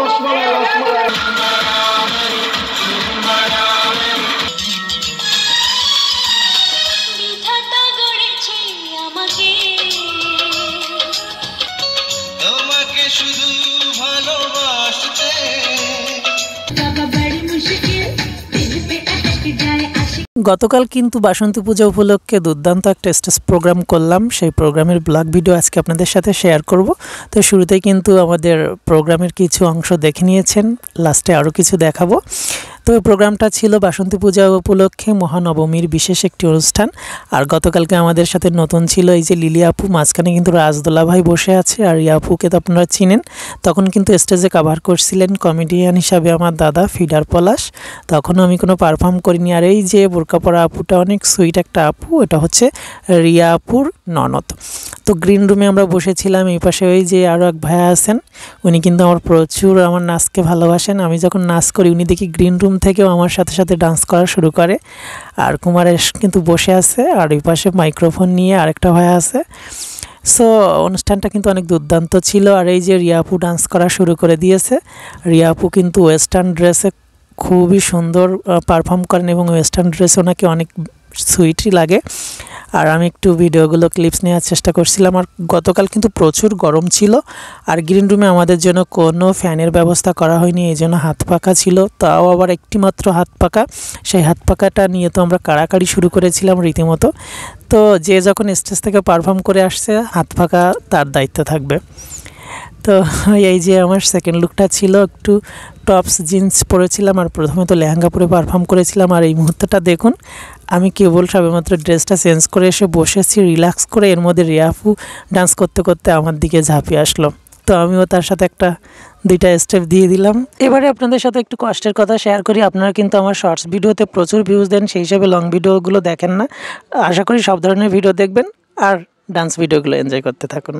রসমালাই রসমালাই। গতকাল কিন্তু বাসন্তী পূজা উপলক্ষে দুর্দান্ত একটা স্টেজ প্রোগ্রাম করলাম। সেই প্রোগ্রামের ব্লগ ভিডিও আজকে আপনাদের সাথে শেয়ার করব। তো শুরুতেই কিন্তু আমাদের প্রোগ্রামের কিছু অংশ দেখে নিয়েছেন, লাস্টে আরও কিছু দেখাবো। তো এই প্রোগ্রামটা ছিল বাসন্তী পূজা উপলক্ষে মহানবমীর বিশেষ একটি অনুষ্ঠান। আর গতকালকে আমাদের সাথে নতুন ছিল এই যে লিলি আপু, মাঝখানে কিন্তু রাজদোলা ভাই বসে আছে। আর এই আপুকে তো আপনারা চিনেন, তখন কিন্তু স্টেজে কাভার করছিলেন কমেডিয়ান হিসাবে আমার দাদা ফিডার পলাশ। তখন আমি কোনো পারফর্ম করিনি। আর এই যে বোরকা পরা আপুটা অনেক সুইট একটা আপু, এটা হচ্ছে রিয়া আপুর ননদ। তো গ্রিন রুমে আমরা বসেছিলাম। এই পাশে ওই যে আরও এক ভাইয়া আছেন, উনি কিন্তু আমার প্রচুর আমার নাচকে ভালোবাসেন। আমি যখন নাচ করি উনি দেখি গ্রিন রুম থেকেও আমার সাথে সাথে ডান্স করা শুরু করে। আর কুমারেশ কিন্তু বসে আছে, আর ওই পাশে মাইক্রোফোন নিয়ে আরেকটা ভাইয়া আছে। সো অনুষ্ঠানটা কিন্তু অনেক দুর্দান্ত ছিল। আর এই যে রিয়া আপু ডান্স করা শুরু করে দিয়েছে। রিয়া আপু কিন্তু ওয়েস্টার্ন ড্রেসে খুবই সুন্দর পারফর্ম করেন এবং ওয়েস্টার্ন ড্রেস ওনাকে অনেক সুইটই লাগে। আর আমি একটু ভিডিওগুলো ক্লিপস নেওয়ার চেষ্টা করছিলাম। আর গতকাল কিন্তু প্রচুর গরম ছিল, আর গ্রিন রুমে আমাদের জন্য কোনো ফ্যানের ব্যবস্থা করা হয়নি, এই জন্য হাত পাখা ছিল, তাও আবার একটি মাত্র হাত পাখা। সেই হাত পাখাটা নিয়ে তো আমরা কাড়াকাড়ি শুরু করেছিলাম রীতিমতো। তো যে যখন স্টেজ থেকে পারফর্ম করে আসছে, হাত পাখা তার দায়িত্ব থাকবে। তো এই যে আমার সেকেন্ড লুকটা ছিল, একটু টপস জিন্স পরেছিলাম আর প্রথমে তো লেহেঙ্গা পরে পারফর্ম করেছিলাম। আর এই মুহূর্তটা দেখুন, আমি কেবল সবেমাত্র ড্রেসটা চেঞ্জ করে এসে বসেছি রিল্যাক্স করে, এর মধ্যে রিয়া আপু ডান্স করতে করতে আমার দিকে ঝাঁপিয়ে আসলো। তো আমিও তার সাথে দুইটা স্টেপ দিয়ে দিলাম। এবারে আপনাদের সাথে একটু কষ্টের কথা শেয়ার করি। আপনারা কিন্তু আমার শর্টস ভিডিওতে প্রচুর ভিউজ দেন, সেই হিসাবে লং ভিডিওগুলো দেখেন না। আশা করি সব ধরনের ভিডিও দেখবেন আর ডান্স ভিডিওগুলো এনজয় করতে থাকুন।